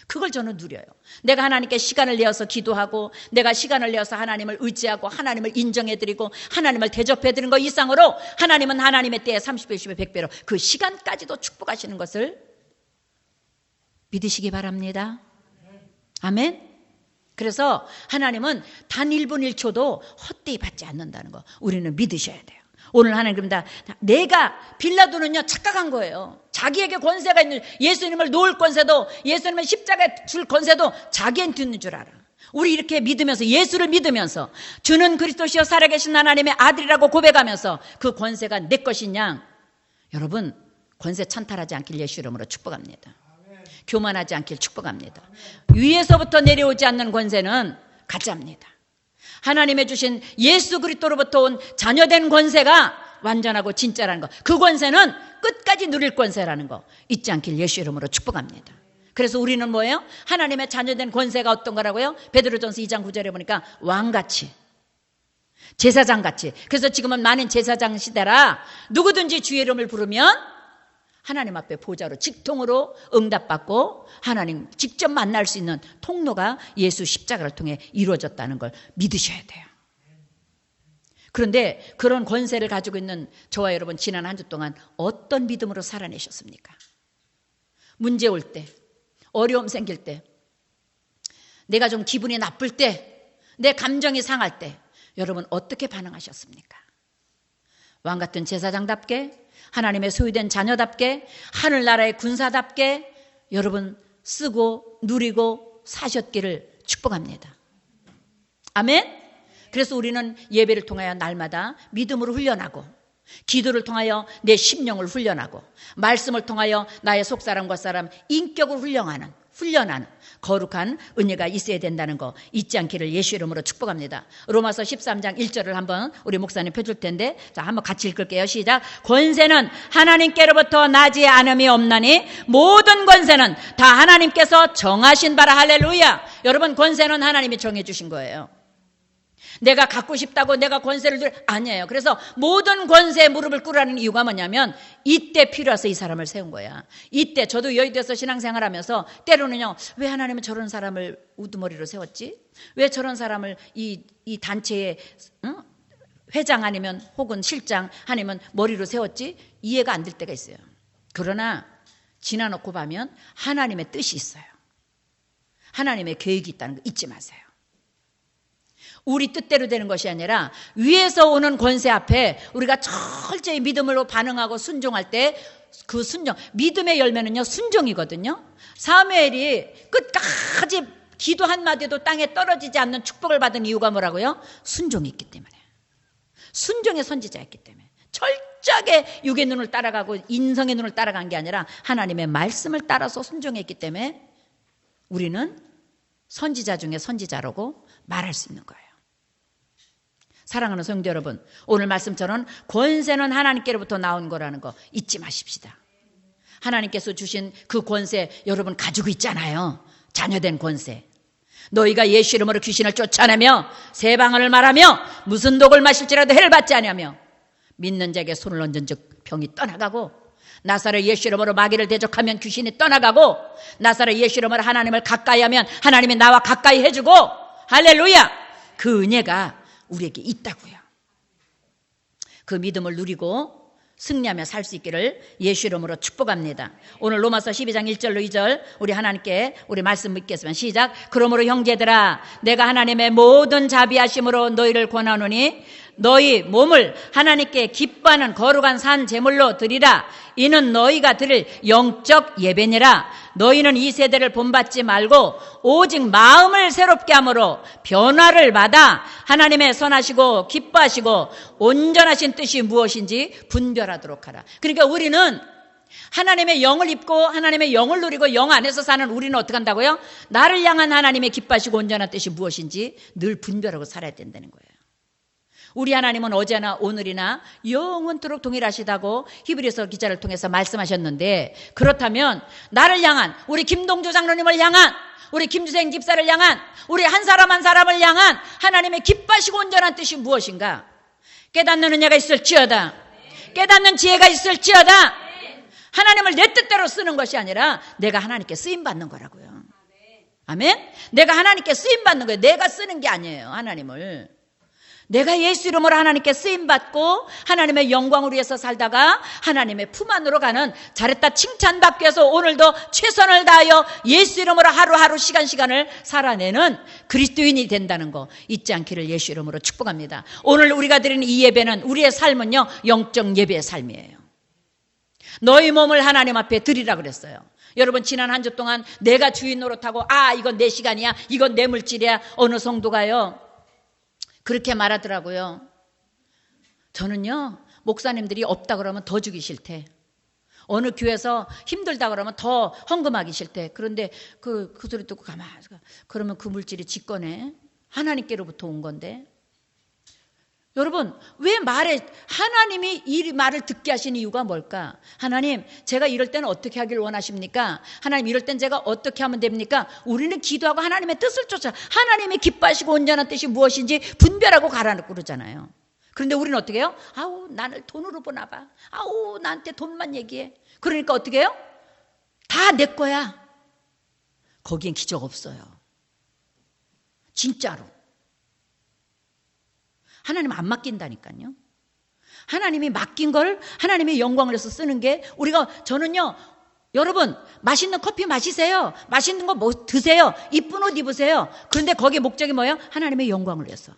그걸 저는 누려요. 내가 하나님께 시간을 내어서 기도하고 내가 시간을 내어서 하나님을 의지하고 하나님을 인정해드리고 하나님을 대접해드리는 것 이상으로 하나님은 하나님의 때에 30배, 60배, 100배로 그 시간까지도 축복하시는 것을 믿으시기 바랍니다. 아멘. 그래서 하나님은 단 1분 1초도 헛되이 받지 않는다는 거 우리는 믿으셔야 돼요. 오늘 하나님 그럽니다. 내가 빌라도는요 착각한 거예요. 자기에게 권세가 있는, 예수님을 놓을 권세도, 예수님을 십자가에 줄 권세도 자기한테 있는 줄 알아. 우리 이렇게 믿으면서, 예수를 믿으면서 주는 그리스도시여 살아계신 하나님의 아들이라고 고백하면서 그 권세가 내 것인 양, 여러분 권세 찬탈하지 않길 예수 이름으로 축복합니다. 교만하지 않길 축복합니다. 위에서부터 내려오지 않는 권세는 가짜입니다. 하나님의 주신 예수 그리스도로부터 온 자녀된 권세가 완전하고 진짜라는 거, 그 권세는 끝까지 누릴 권세라는 거 잊지 않길 예수 이름으로 축복합니다. 그래서 우리는 뭐예요? 하나님의 자녀된 권세가 어떤 거라고요? 베드로전서 2장 9절에 보니까 왕같이, 제사장같이. 그래서 지금은 많은 제사장 시대라 누구든지 주의 이름을 부르면 하나님 앞에 보좌로 직통으로 응답받고 하나님 직접 만날 수 있는 통로가 예수 십자가를 통해 이루어졌다는 걸 믿으셔야 돼요. 그런데 그런 권세를 가지고 있는 저와 여러분 지난 한 주 동안 어떤 믿음으로 살아내셨습니까? 문제 올 때, 어려움 생길 때, 내가 좀 기분이 나쁠 때, 내 감정이 상할 때 여러분 어떻게 반응하셨습니까? 왕같은 제사장답게, 하나님의 소유된 자녀답게, 하늘나라의 군사답게 여러분 쓰고 누리고 사셨기를 축복합니다. 아멘. 그래서 우리는 예배를 통하여 날마다 믿음으로 훈련하고, 기도를 통하여 내 심령을 훈련하고, 말씀을 통하여 나의 속사람 겉사람 인격을 훈련하는 거룩한 은혜가 있어야 된다는 거 잊지 않기를 예수 이름으로 축복합니다. 로마서 13장 1절을 한번 우리 목사님 펴줄 텐데, 자 한번 같이 읽을게요. 시작. 권세는 하나님께로부터 나지 않음이 없나니 모든 권세는 다 하나님께서 정하신 바라. 할렐루야. 여러분 권세는 하나님이 정해주신 거예요. 내가 갖고 싶다고 내가 권세를 줄, 아니에요. 그래서 모든 권세에 무릎을 꿇으라는 이유가 뭐냐면 이때 필요해서 이 사람을 세운 거야. 이때 저도 여의도에서 신앙생활하면서 때로는요, 왜 하나님은 저런 사람을 우두머리로 세웠지? 왜 저런 사람을 이 단체의 회장 아니면 혹은 실장 아니면 머리로 세웠지? 이해가 안 될 때가 있어요. 그러나 지나놓고 보면 하나님의 뜻이 있어요. 하나님의 계획이 있다는 거 잊지 마세요. 우리 뜻대로 되는 것이 아니라 위에서 오는 권세 앞에 우리가 철저히 믿음으로 반응하고 순종할 때 그 순종, 믿음의 열매는요 순종이거든요. 사무엘이 끝까지 기도 한마디도 땅에 떨어지지 않는 축복을 받은 이유가 뭐라고요? 순종이 있기 때문에. 순종의 선지자였기 때문에. 철저하게 육의 눈을 따라가고 인성의 눈을 따라간 게 아니라 하나님의 말씀을 따라서 순종했기 때문에 우리는 선지자 중에 선지자라고 말할 수 있는 거예요. 사랑하는 성도 여러분, 오늘 말씀처럼 권세는 하나님께로부터 나온 거라는 거 잊지 마십시다. 하나님께서 주신 그 권세 여러분 가지고 있잖아요. 자녀된 권세. 너희가 예수 이름으로 귀신을 쫓아내며 새 방언을 말하며 무슨 독을 마실지라도 해를 받지 아니하며 믿는 자에게 손을 얹은 즉 병이 떠나가고 나사렛 예수 이름으로 마귀를 대적하면 귀신이 떠나가고 나사렛 예수 이름으로 하나님을 가까이 하면 하나님이 나와 가까이 해주고 할렐루야! 그 은혜가 우리에게 있다고요. 그 믿음을 누리고 승리하며 살 수 있기를 예수 이름으로 축복합니다. 오늘 로마서 12장 1절로 2절 우리 하나님께 우리 말씀 믿겠습니다. 시작. 그러므로 형제들아 내가 하나님의 모든 자비하심으로 너희를 권하노니 너희 몸을 하나님께 기뻐하는 거룩한 산 제물로 드리라. 이는 너희가 드릴 영적 예배니라. 너희는 이 세대를 본받지 말고 오직 마음을 새롭게 함으로 변화를 받아 하나님의 선하시고 기뻐하시고 온전하신 뜻이 무엇인지 분별하도록 하라. 그러니까 우리는 하나님의 영을 입고 하나님의 영을 누리고 영 안에서 사는 우리는 어떻게 한다고요? 나를 향한 하나님의 기뻐하시고 온전한 뜻이 무엇인지 늘 분별하고 살아야 된다는 거예요. 우리 하나님은 어제나 오늘이나 영원토록 동일하시다고 히브리서 기자를 통해서 말씀하셨는데, 그렇다면 나를 향한, 우리 김동주 장로님을 향한, 우리 김주생 집사를 향한, 우리 한 사람 한 사람을 향한 하나님의 기뻐하시고 온전한 뜻이 무엇인가? 깨닫는 은혜가 있을지어다. 깨닫는 지혜가 있을지어다. 하나님을 내 뜻대로 쓰는 것이 아니라 내가 하나님께 쓰임받는 거라고요. 아멘? 내가 하나님께 쓰임받는 거예요. 내가 쓰는 게 아니에요, 하나님을. 내가 예수 이름으로 하나님께 쓰임받고 하나님의 영광을 위해서 살다가 하나님의 품 안으로 가는, 잘했다 칭찬받기 위해서 오늘도 최선을 다하여 예수 이름으로 하루하루 시간을 살아내는 그리스도인이 된다는 거 잊지 않기를 예수 이름으로 축복합니다. 오늘 우리가 드리는 이 예배는, 우리의 삶은요 영적 예배의 삶이에요. 너희 몸을 하나님 앞에 드리라 그랬어요. 여러분, 지난 한 주 동안 내가 주인 노릇하고 이건 내 시간이야, 이건 내 물질이야, 어느 성도가요 그렇게 말하더라고요. 저는요 목사님들이 없다 그러면 더 주기 싫대. 어느 교회에서 힘들다 그러면 더 헌금하기 싫대. 그런데 그 소리 듣고 가만히, 그러면 그 물질이 지 거네. 하나님께로부터 온 건데. 여러분, 왜 하나님이 이 말을 듣게 하신 이유가 뭘까? 하나님, 제가 이럴 때는 어떻게 하길 원하십니까? 하나님, 이럴 땐 제가 어떻게 하면 됩니까? 우리는 기도하고 하나님의 뜻을 쫓아 하나님이 기뻐하시고 온전한 뜻이 무엇인지 분별하고 가라고 그러잖아요. 그런데 우리는 어떻게 해요? 나를 돈으로 보나 봐. 나한테 돈만 얘기해. 그러니까 어떻게 해요? 다 내 거야. 거기엔 기적 없어요. 진짜로. 하나님 안 맡긴다니까요. 하나님이 맡긴 걸 하나님의 영광을 위해서 쓰는 게 저는요, 여러분, 맛있는 커피 마시세요. 맛있는 거 뭐 드세요. 이쁜 옷 입으세요. 그런데 거기에 목적이 뭐예요? 하나님의 영광을 위해서.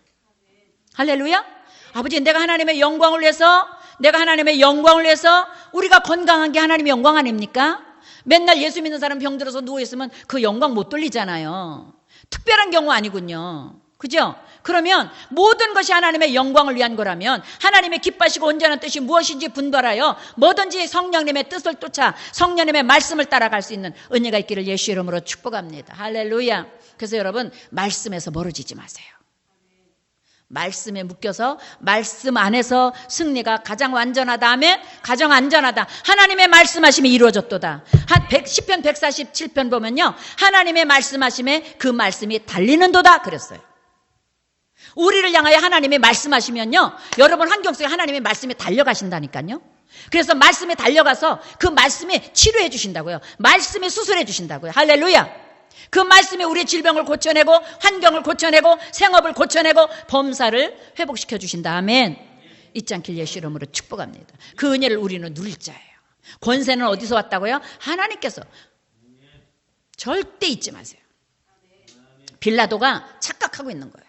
할렐루야. 아버지, 내가 하나님의 영광을 위해서, 우리가 건강한 게 하나님의 영광 아닙니까? 맨날 예수 믿는 사람 병들어서 누워있으면 그 영광 못 돌리잖아요. 특별한 경우 아니군요. 그죠? 그러면 모든 것이 하나님의 영광을 위한 거라면 하나님의 기뻐하시고 온전한 뜻이 무엇인지 분별하여 뭐든지 성령님의 뜻을 쫓아 성령님의 말씀을 따라갈 수 있는 은혜가 있기를 예수 이름으로 축복합니다. 할렐루야. 그래서 여러분, 말씀에서 멀어지지 마세요. 말씀에 묶여서 말씀 안에서 승리가 가장 완전하다 하면 가장 안전하다. 하나님의 말씀하심이 이루어졌도다. 시편 147편 보면요, 하나님의 말씀하심에 그 말씀이 달리는도다 그랬어요. 우리를 향하여 하나님이 말씀하시면요, 여러분 환경 속에 하나님의 말씀이 달려가신다니까요. 그래서 말씀에 달려가서 그 말씀이 치료해 주신다고요. 말씀이 수술해 주신다고요. 할렐루야. 그 말씀이 우리의 질병을 고쳐내고 환경을 고쳐내고 생업을 고쳐내고 범사를 회복시켜 주신다. 아멘. 잊지 않길 예수 이름으로 축복합니다. 그 은혜를 우리는 누릴 자예요. 권세는 어디서 왔다고요? 하나님께서. 절대 잊지 마세요. 빌라도가 착각하고 있는 거예요.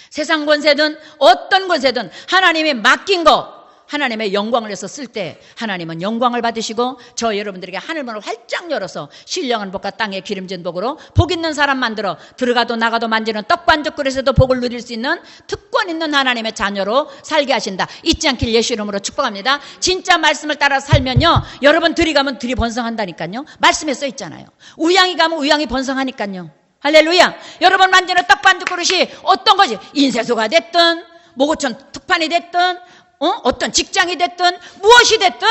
세상 권세든 어떤 권세든 하나님이 맡긴 거, 하나님의 영광을 위해서 쓸 때 하나님은 영광을 받으시고 저 여러분들에게 하늘문을 활짝 열어서 신령한 복과 땅의 기름진 복으로 복 있는 사람 만들어 들어가도 나가도 만지는 떡반죽 그릇에도 복을 누릴 수 있는 특권 있는 하나님의 자녀로 살게 하신다. 잊지 않길 예수 이름으로 축복합니다. 진짜 말씀을 따라 살면요, 여러분 들이 가면 들이 번성한다니까요. 말씀에 써 있잖아요. 우양이 가면 우양이 번성하니까요. 할렐루야. 여러분 만지는 떡반죽 그릇이 어떤 것이 인쇄소가 됐든 모고천 특판이 됐든 어떤 직장이 됐든 무엇이 됐든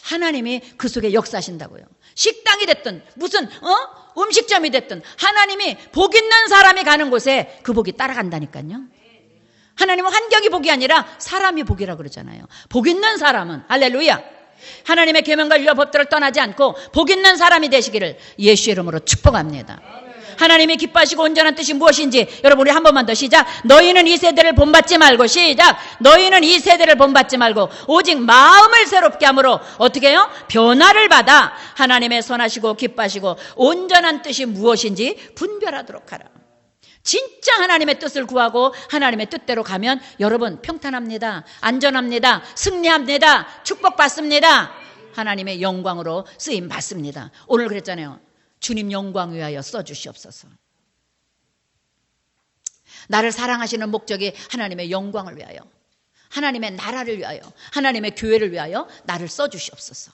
하나님이 그 속에 역사하신다고요. 식당이 됐든 무슨 음식점이 됐든 하나님이 복 있는 사람이 가는 곳에 그 복이 따라간다니까요. 하나님은 환경이 복이 아니라 사람이 복이라 그러잖아요. 복 있는 사람은 할렐루야. 하나님의 계명과 율법 법들을 떠나지 않고 복 있는 사람이 되시기를 예수 이름으로 축복합니다. 하나님이 기뻐하시고 온전한 뜻이 무엇인지 여러분 우리 한 번만 더 시작. 너희는 이 세대를 본받지 말고 시작. 너희는 이 세대를 본받지 말고 오직 마음을 새롭게 함으로 어떻게 해요? 변화를 받아 하나님의 선하시고 기뻐하시고 온전한 뜻이 무엇인지 분별하도록 하라. 진짜 하나님의 뜻을 구하고 하나님의 뜻대로 가면 여러분 평탄합니다. 안전합니다. 승리합니다. 축복받습니다. 하나님의 영광으로 쓰임 받습니다. 오늘 그랬잖아요. 주님 영광 위하여 써주시옵소서. 나를 사랑하시는 목적이 하나님의 영광을 위하여, 하나님의 나라를 위하여, 하나님의 교회를 위하여 나를 써주시옵소서.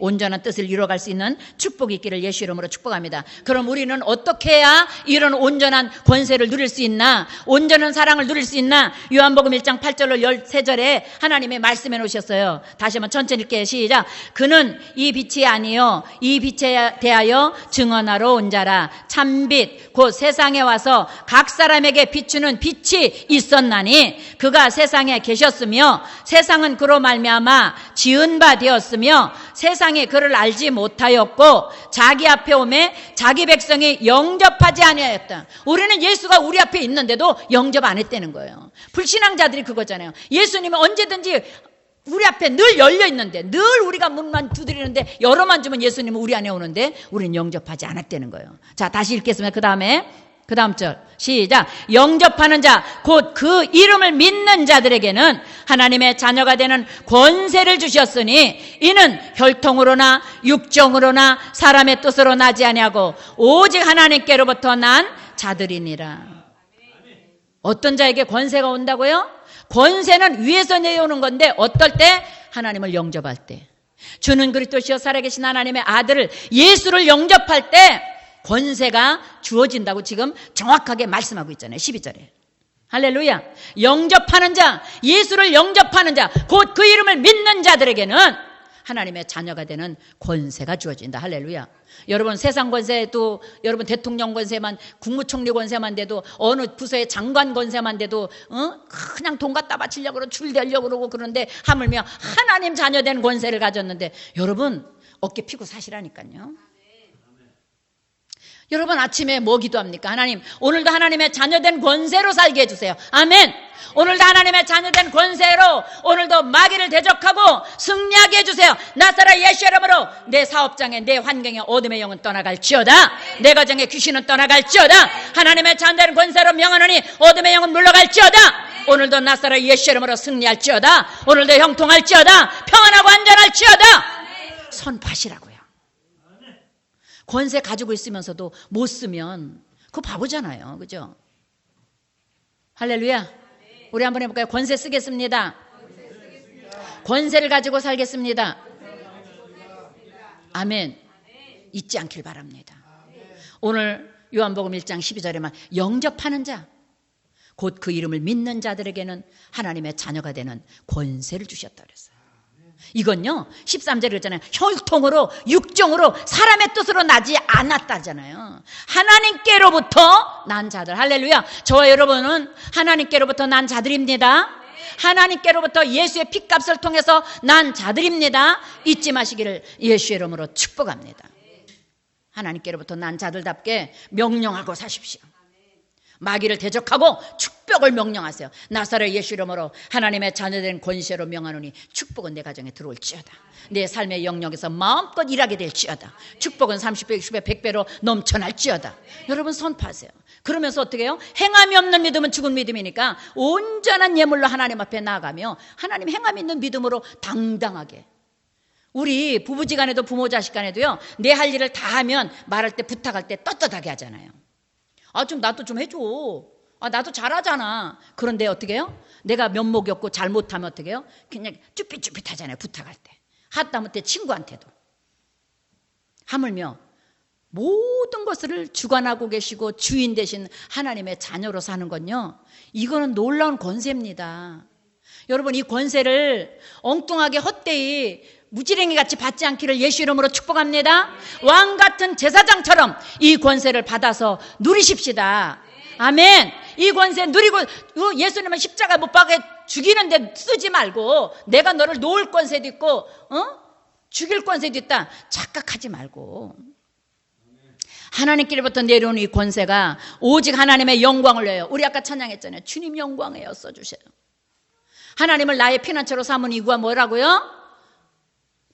온전한 뜻을 이뤄갈 수 있는 축복이 있기를 예수 이름으로 축복합니다. 그럼 우리는 어떻게 해야 이런 온전한 권세를 누릴 수 있나, 온전한 사랑을 누릴 수 있나? 요한복음 1장 8절로 13절에 하나님의 말씀해 놓으셨어요. 다시 한번 천천히 읽게 시작. 그는 이 빛이 아니요 이 빛에 대하여 증언하러 온 자라. 참빛 곧 세상에 와서 각 사람에게 비추는 빛이 있었나니 그가 세상에 계셨으며 세상은 그로 말미암아 지은 바 되었으며 세상이 그를 알지 못하였고 자기 앞에 오매 자기 백성이 영접하지 아니하였다. 우리는 예수가 우리 앞에 있는데도 영접 안 했다는 거예요. 불신앙자들이 그거잖아요. 예수님은 언제든지 우리 앞에 늘 열려 있는데, 늘 우리가 문만 두드리는데 열어만 주면 예수님은 우리 안에 오는데 우리는 영접하지 않았다는 거예요. 자, 다시 읽겠습니다. 그 다음 절 시작. 영접하는 자 곧 그 이름을 믿는 자들에게는 하나님의 자녀가 되는 권세를 주셨으니 이는 혈통으로나 육정으로나 사람의 뜻으로 나지 아니하고 오직 하나님께로부터 난 자들이니라. 어떤 자에게 권세가 온다고요? 권세는 위에서 내려오는 건데 어떨 때? 하나님을 영접할 때. 주는 그리스도시여 살아계신 하나님의 아들을 예수를 영접할 때 권세가 주어진다고 지금 정확하게 말씀하고 있잖아요. 12절에. 할렐루야. 영접하는 자, 예수를 영접하는 자, 곧 그 이름을 믿는 자들에게는 하나님의 자녀가 되는 권세가 주어진다. 할렐루야. 여러분 세상 권세도, 여러분 대통령 권세만, 국무총리 권세만 돼도, 어느 부서의 장관 권세만 돼도 그냥 돈 갖다 바치려고 그러고 줄대려고 그러고 그러는데 하물며 하나님 자녀 된 권세를 가졌는데 여러분 어깨 피고 사시라니까요. 여러분 아침에 뭐 기도합니까? 하나님 오늘도 하나님의 자녀된 권세로 살게 해주세요. 아멘. 오늘도 하나님의 자녀된 권세로 오늘도 마귀를 대적하고 승리하게 해주세요. 나사렛 예수 이름으로 내 사업장에, 내 환경에 어둠의 영은 떠나갈지어다. 내 가정에 귀신은 떠나갈지어다. 하나님의 자녀된 권세로 명하노니 어둠의 영은 물러갈지어다. 오늘도 나사렛 예수 이름으로 승리할지어다. 오늘도 형통할지어다. 평안하고 안전할지어다. 선포하시라고요. 권세 가지고 있으면서도 못 쓰면 그거 바보잖아요. 그죠? 할렐루야. 우리 한번 해볼까요? 권세 쓰겠습니다. 권세를 가지고 살겠습니다. 아멘. 잊지 않길 바랍니다. 오늘 요한복음 1장 12절에만 영접하는 자, 곧 그 이름을 믿는 자들에게는 하나님의 자녀가 되는 권세를 주셨다 그랬어요. 이건요 13절에 그랬잖아요. 혈통으로 육정으로 사람의 뜻으로 나지 않았다잖아요. 하나님께로부터 난 자들. 할렐루야. 저와 여러분은 하나님께로부터 난 자들입니다. 하나님께로부터 예수의 핏값을 통해서 난 자들입니다. 잊지 마시기를 예수의 이름으로 축복합니다. 하나님께로부터 난 자들답게 명령하고 사십시오. 마귀를 대적하고 축복을 명령하세요. 나사렛 예수 이름으로 하나님의 자녀된 권세로 명하노니 축복은 내 가정에 들어올지어다. 내 삶의 영역에서 마음껏 일하게 될지어다. 축복은 30배, 60배, 100배로 넘쳐날지어다. 여러분 선포하세요. 그러면서 어떻게 해요? 행함이 없는 믿음은 죽은 믿음이니까 온전한 예물로 하나님 앞에 나아가며 하나님 행함 있는 믿음으로 당당하게. 우리 부부지간에도 부모 자식간에도요, 내 할 일을 다 하면 말할 때 부탁할 때 떳떳하게 하잖아요. 좀 나도 좀 해줘. 나도 잘하잖아. 그런데 어떻게 해요? 내가 면목이 없고 잘못하면 어떻게 해요? 그냥 쭈삣쭈삣 하잖아요. 부탁할 때. 하다못해 친구한테도. 하물며 모든 것을 주관하고 계시고 주인 되신 하나님의 자녀로 사는 건요, 이거는 놀라운 권세입니다. 여러분, 이 권세를 엉뚱하게 헛되이 무지랭이 같이 받지 않기를 예수 이름으로 축복합니다. 왕 같은 제사장처럼 이 권세를 받아서 누리십시다. 아멘. 이 권세 누리고, 예수님은 십자가 못 박아 죽이는데 쓰지 말고 내가 너를 놓을 권세도 있고 죽일 권세도 있다 착각하지 말고, 하나님께로부터 내려오는 이 권세가 오직 하나님의 영광을 위하여, 우리 아까 찬양했잖아요. 주님 영광이에요. 써주세요. 하나님을 나의 피난처로 삼은 이유가 뭐라고요?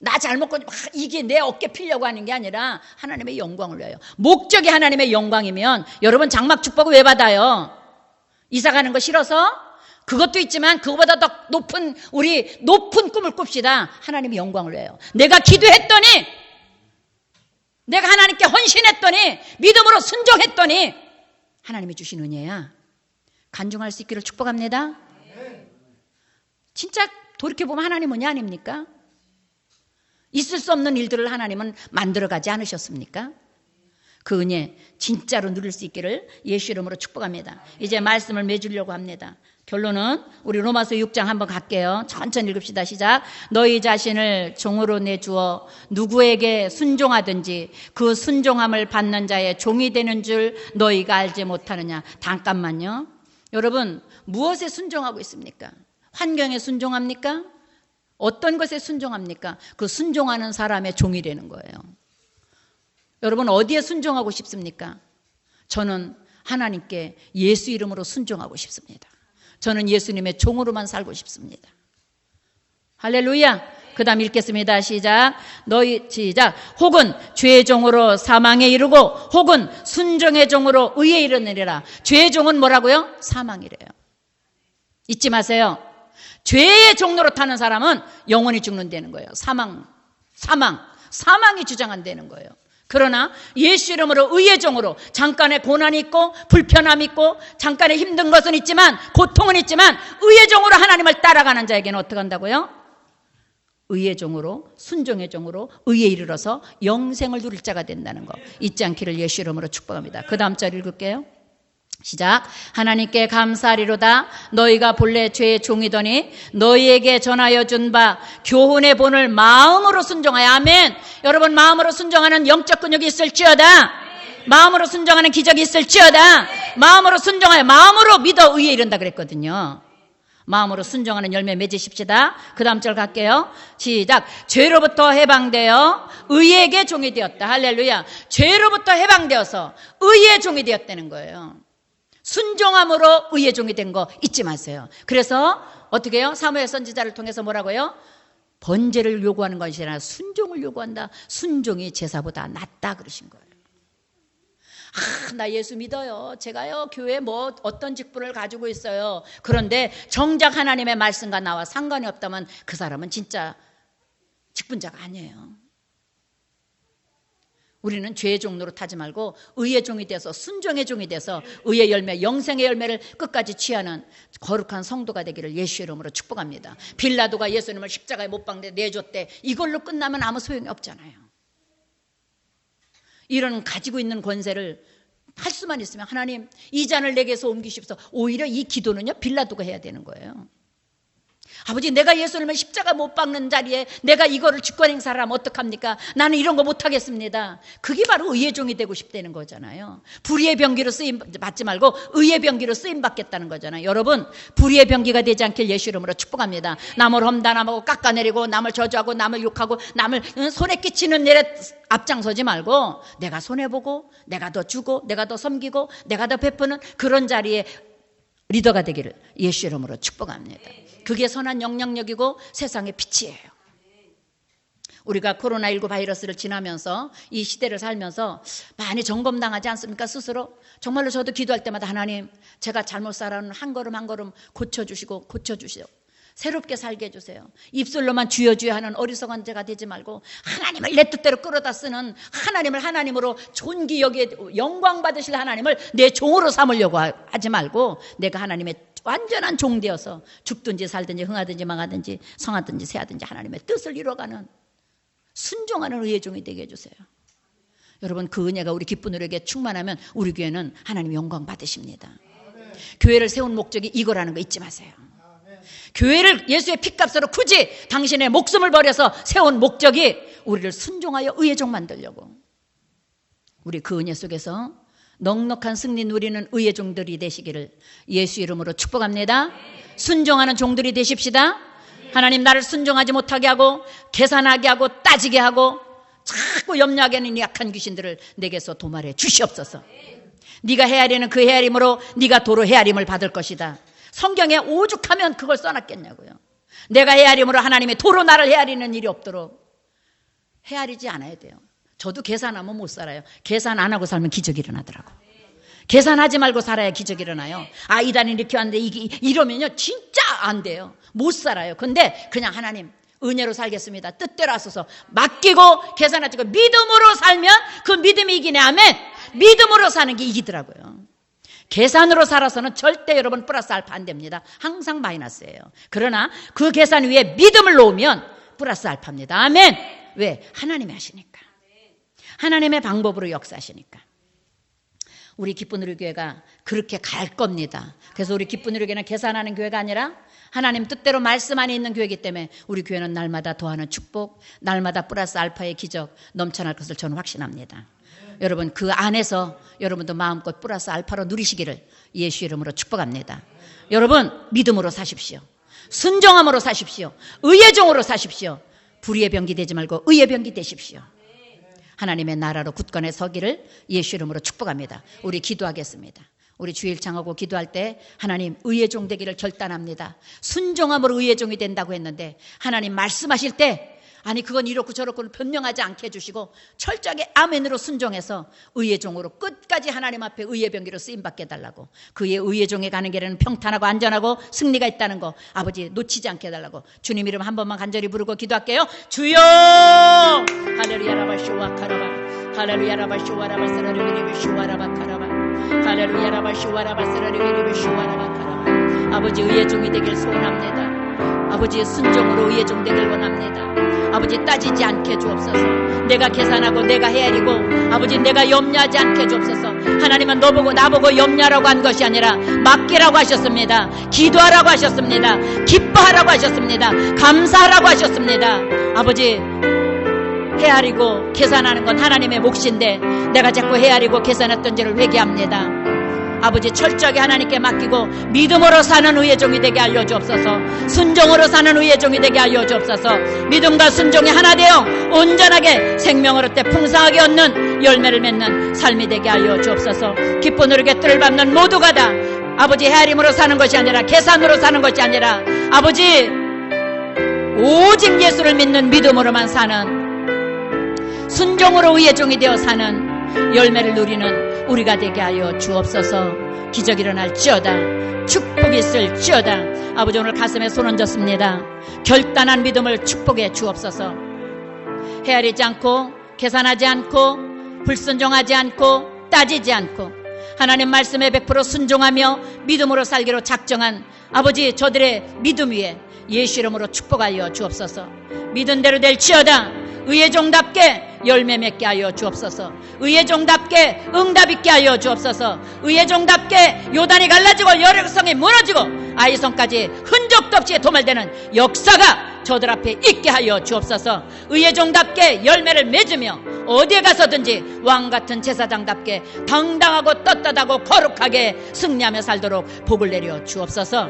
나 잘 먹고 이게 내 어깨 피려고 하는 게 아니라 하나님의 영광을 위하여. 목적이 하나님의 영광이면 여러분 장막 축복을 왜 받아요? 이사 가는 거 싫어서? 그것도 있지만 그거보다 더 높은, 우리 높은 꿈을 꿉시다. 하나님의 영광을 위하여. 내가 기도했더니, 내가 하나님께 헌신했더니, 믿음으로 순종했더니 하나님이 주신 은혜야. 간증할 수 있기를 축복합니다. 진짜 돌이켜보면 하나님 은혜 아닙니까? 있을 수 없는 일들을 하나님은 만들어가지 않으셨습니까? 그 은혜 진짜로 누릴 수 있기를 예수 이름으로 축복합니다. 이제 말씀을 맺으려고 합니다. 결론은 우리 로마서 6장 한번 갈게요. 천천히 읽읍시다. 시작. 너희 자신을 종으로 내주어 누구에게 순종하든지 그 순종함을 받는 자의 종이 되는 줄 너희가 알지 못하느냐. 잠깐만요. 여러분, 무엇에 순종하고 있습니까? 환경에 순종합니까? 어떤 것에 순종합니까? 그 순종하는 사람의 종이 되는 거예요. 여러분, 어디에 순종하고 싶습니까? 저는 하나님께 예수 이름으로 순종하고 싶습니다. 저는 예수님의 종으로만 살고 싶습니다. 할렐루야. 그 다음 읽겠습니다. 시작. 시작. 혹은 죄의 종으로 사망에 이르고 혹은 순종의 종으로 의에 이르느니라. 죄의 종은 뭐라고요? 사망이래요. 잊지 마세요. 죄의 종로로 타는 사람은 영원히 죽는다는 거예요. 사망이 주장한다는 거예요. 그러나 예수 이름으로 의의 종으로, 잠깐의 고난이 있고 불편함이 있고 잠깐의 힘든 것은 있지만, 고통은 있지만 의의 종으로 하나님을 따라가는 자에게는 어떻게 한다고요? 의의 종으로, 순종의 종으로 의에 이르러서 영생을 누릴 자가 된다는 거 잊지 않기를 예수 이름으로 축복합니다. 그 다음 절 읽을게요. 시작. 하나님께 감사하리로다. 너희가 본래 죄의 종이더니 너희에게 전하여 준 바 교훈의 본을 마음으로 순종하여. 아멘. 여러분, 마음으로 순종하는 영적 근육이 있을지어다. 마음으로 순종하는 기적이 있을지어다. 마음으로 순종하여, 마음으로 믿어 의에 이른다 그랬거든요. 마음으로 순종하는 열매 맺으십시다. 그 다음 절 갈게요. 시작. 죄로부터 해방되어 의에게 종이 되었다. 할렐루야. 죄로부터 해방되어서 의의 종이 되었다는 거예요. 순종함으로 의의 종이 된 거 잊지 마세요. 그래서 어떻게 해요? 사무엘 선지자를 통해서 뭐라고요? 번제를 요구하는 것이 아니라 순종을 요구한다. 순종이 제사보다 낫다 그러신 거예요. 나 예수 믿어요. 제가요 교회에 뭐 어떤 직분을 가지고 있어요. 그런데 정작 하나님의 말씀과 나와 상관이 없다면 그 사람은 진짜 직분자가 아니에요. 우리는 죄의 종로로 타지 말고 의의 종이 돼서, 순종의 종이 돼서 의의 열매, 영생의 열매를 끝까지 취하는 거룩한 성도가 되기를 예수 이름으로 축복합니다. 빌라도가 예수님을 십자가에 못 박는데 내줬대. 이걸로 끝나면 아무 소용이 없잖아요. 이런 가지고 있는 권세를 할 수만 있으면 하나님 이 잔을 내게서 옮기십시오. 오히려 이 기도는요 빌라도가 해야 되는 거예요. 아버지, 내가 예수님을 십자가 못 박는 자리에 내가 이거를 주권 행사를 하면 어떡합니까? 나는 이런 거 못하겠습니다. 그게 바로 의의 종이 되고 싶다는 거잖아요. 불의의 병기로 쓰임 받지 말고 의의 병기로 쓰임 받겠다는 거잖아요. 여러분, 불의의 병기가 되지 않길 예수 이름으로 축복합니다. 남을 험담하고 깎아내리고 남을 저주하고 남을 욕하고 남을 손에 끼치는 일에 앞장서지 말고 내가 손해보고 내가 더 주고 내가 더 섬기고 내가 더 베푸는 그런 자리에 리더가 되기를 예수 이름으로 축복합니다. 그게 선한 영향력이고 세상의 빛이에요. 우리가 코로나19 바이러스를 지나면서 이 시대를 살면서 많이 점검당하지 않습니까? 스스로. 정말로 저도 기도할 때마다 하나님, 제가 잘못 살아는 한 걸음 한 걸음 고쳐주시고 새롭게 살게 해주세요. 입술로만 주여 주여 하는 어리석은 자가 되지 말고 하나님을 내 뜻대로 끌어다 쓰는 하나님을 하나님으로 존귀 여기에 영광 받으실 하나님을 내 종으로 삼으려고 하지 말고 내가 하나님의 완전한 종 되어서 죽든지 살든지 흥하든지 망하든지 성하든지 새하든지 하나님의 뜻을 이뤄가는 순종하는 의의 종이 되게 해주세요. 여러분, 그 은혜가 우리 기쁜 우리에게 충만하면 우리 교회는 하나님 영광 받으십니다. 교회를 세운 목적이 이거라는 거 잊지 마세요. 교회를 예수의 핏값으로 굳이 당신의 목숨을 버려서 세운 목적이 우리를 순종하여 의의 종 만들려고. 우리 그 은혜 속에서 넉넉한 승리 누리는 의의 종들이 되시기를 예수 이름으로 축복합니다. 순종하는 종들이 되십시다. 하나님, 나를 순종하지 못하게 하고 계산하게 하고 따지게 하고 자꾸 염려하게 하는 약한 귀신들을 내게서 도말해 주시옵소서. 네가 헤아리는 그 헤아림으로 네가 도로 헤아림을 받을 것이다. 성경에 오죽하면 그걸 써놨겠냐고요. 내가 헤아림으로 하나님의 도로 나를 헤아리는 일이 없도록 헤아리지 않아야 돼요. 저도 계산하면 못 살아요. 계산 안 하고 살면 기적이 일어나더라고. 계산하지 말고 살아야 기적이 일어나요. 아, 이 단이 이렇게 왔는데 이러면요 진짜 안 돼요. 못 살아요. 근데 그냥 하나님 은혜로 살겠습니다. 뜻대로 하소서 맡기고 계산하지 말고 믿음으로 살면 그 믿음이 이기네. 아멘. 믿음으로 사는 게 이기더라고요. 계산으로 살아서는 절대 여러분 플러스 알파 안 됩니다. 항상 마이너스예요. 그러나 그 계산 위에 믿음을 놓으면 플러스 알파입니다. 아멘. 왜? 하나님이 하시니까. 하나님의 방법으로 역사하시니까. 우리 기쁜 우리 교회가 그렇게 갈 겁니다. 그래서 우리 기쁜 우리 교회는 계산하는 교회가 아니라 하나님 뜻대로 말씀 안에 있는 교회이기 때문에 우리 교회는 날마다 더하는 축복, 날마다 플러스 알파의 기적 넘쳐날 것을 저는 확신합니다. 여러분, 그 안에서 여러분도 마음껏 플러스 알파로 누리시기를 예수 이름으로 축복합니다. 여러분, 믿음으로 사십시오. 순종함으로 사십시오. 의의 종으로 사십시오. 불의의 병기 되지 말고 의의 병기 되십시오. 하나님의 나라로 굳건히 서기를 예수 이름으로 축복합니다. 우리 기도하겠습니다. 우리 주일창하고 기도할 때 하나님 의의 종 되기를 결단합니다. 순종함으로 의의 종이 된다고 했는데 하나님 말씀하실 때 아니 그건 이렇고 저렇고 변명하지 않게 해주시고 철저하게 아멘으로 순종해서 의의 종으로 끝까지 하나님 앞에 의의 병기로 쓰임받게 해달라고. 그의 의의 종에 가는 길에는 평탄하고 안전하고 승리가 있다는 거 아버지 놓치지 않게 해달라고 주님 이름 한 번만 간절히 부르고 기도할게요. 주여 할렐루야 라바쇼와 카라바 할렐루야 라바쇼와 라바스라리비리비 쇼와라바 카라바 할렐루야 라바쇼와 라바스라리비리비 쇼와라바 카라바. 아버지 의의 종이 되길 소원합니다. 아버지의 순종으로 의의 종 되길 원합니다. 아버지 따지지 않게 주옵소서. 내가 계산하고 내가 헤아리고 아버지 내가 염려하지 않게 주옵소서. 하나님은 너보고 나보고 염려하라고 한 것이 아니라 맡기라고 하셨습니다. 기도하라고 하셨습니다. 기뻐하라고 하셨습니다. 감사하라고 하셨습니다. 아버지 헤아리고 계산하는 건 하나님의 몫인데 내가 자꾸 헤아리고 계산했던 죄를 회개합니다. 아버지 철저하게 하나님께 맡기고 믿음으로 사는 의의 종이 되게 알려주옵소서. 순종으로 사는 의의 종이 되게 알려주옵소서. 믿음과 순종이 하나 되어 온전하게 생명을 얻되 풍성하게 얻는 열매를 맺는 삶이 되게 알려주옵소서. 기쁜 우리의 뜻을 밟는 모두가 다 아버지 헤아림으로 사는 것이 아니라 계산으로 사는 것이 아니라 아버지 오직 예수를 믿는 믿음으로만 사는 순종으로 의의 종이 되어 사는 열매를 누리는 우리가 되게 하여 주옵소서. 기적이 일어날지어다. 축복이 있을지어다. 아버지 오늘 가슴에 손 얹었습니다. 결단한 믿음을 축복해 주옵소서. 헤아리지 않고 계산하지 않고 불순종하지 않고 따지지 않고 하나님 말씀에 100% 순종하며 믿음으로 살기로 작정한 아버지 저들의 믿음 위에 예수 이름으로 축복하여 주옵소서. 믿은 대로 될지어다. 의의 종답게 열매 맺게 하여 주옵소서. 의의 종답게 응답 있게 하여 주옵소서. 의의 종답게 요단이 갈라지고 여리고성이 무너지고 아이성까지 흔적도 없이 도말되는 역사가 저들 앞에 있게 하여 주옵소서. 의의 종답게 열매를 맺으며 어디에 가서든지 왕같은 제사장답게 당당하고 떳떳하고 거룩하게 승리하며 살도록 복을 내려 주옵소서.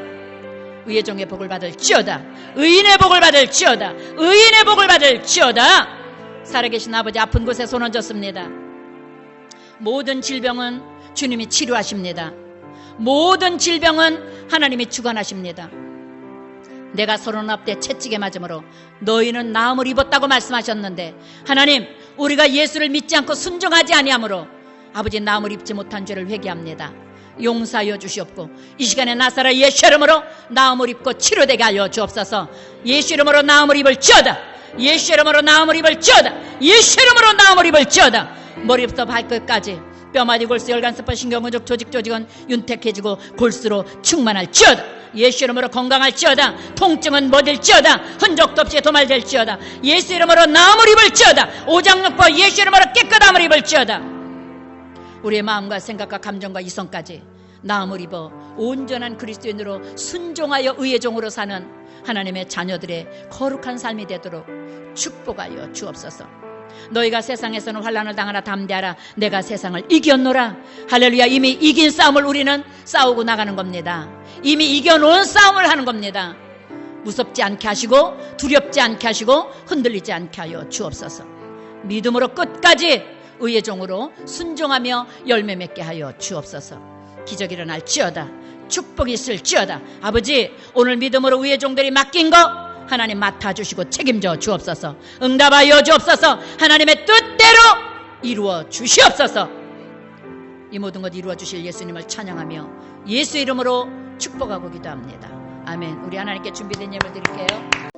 의의 종의 복을 받을지어다. 의인의 복을 받을지어다. 의인의 복을 받을지어다. 살아계신 아버지 아픈 곳에 손 얹었습니다. 모든 질병은 주님이 치료하십니다. 모든 질병은 하나님이 주관하십니다. 내가 서론 앞에 채찍에 맞음으로 너희는 나음을 입었다고 말씀하셨는데, 하나님, 우리가 예수를 믿지 않고 순종하지 아니하므로 아버지 나음을 입지 못한 죄를 회개합니다. 용서하여 주시옵고 이 시간에 나사렛 예수 이름으로 나음을 입고 치료되게 하여 주옵소서. 예수 이름으로 나음을 입을지어다. 예수 이름으로 나음을 입을지어다. 예수 이름으로 나음을 입을지어다. 머리부터 발끝까지 뼈마디 골수 혈관세포 신경근육 조직은 윤택해지고 골수로 충만할지어다. 예수 이름으로 건강할지어다. 통증은 멎을지어다. 흔적도 없이 도말될지어다. 예수 이름으로 나음을 입을지어다. 오장육부 예수 이름으로 깨끗함을 입을지어다. 우리의 마음과 생각과 감정과 이성까지 나음을 입어 온전한 그리스도인으로 순종하여 의의 종으로 사는 하나님의 자녀들의 거룩한 삶이 되도록 축복하여 주옵소서. 너희가 세상에서는 환난을 당하나 담대하라. 내가 세상을 이겼노라. 할렐루야. 이미 이긴 싸움을 우리는 싸우고 나가는 겁니다. 이미 이겨놓은 싸움을 하는 겁니다. 무섭지 않게 하시고 두렵지 않게 하시고 흔들리지 않게 하여 주옵소서. 믿음으로 끝까지 의의 종으로 순종하며 열매 맺게 하여 주옵소서. 기적이 일어날지어다. 축복이 있을지어다. 아버지, 오늘 믿음으로 의의 종들이 맡긴 거 하나님 맡아주시고 책임져 주옵소서. 응답하여 주옵소서. 하나님의 뜻대로 이루어 주시옵소서. 이 모든 것 이루어 주실 예수님을 찬양하며 예수 이름으로 축복하고 기도합니다. 아멘. 우리 하나님께 준비된 예물 드릴게요.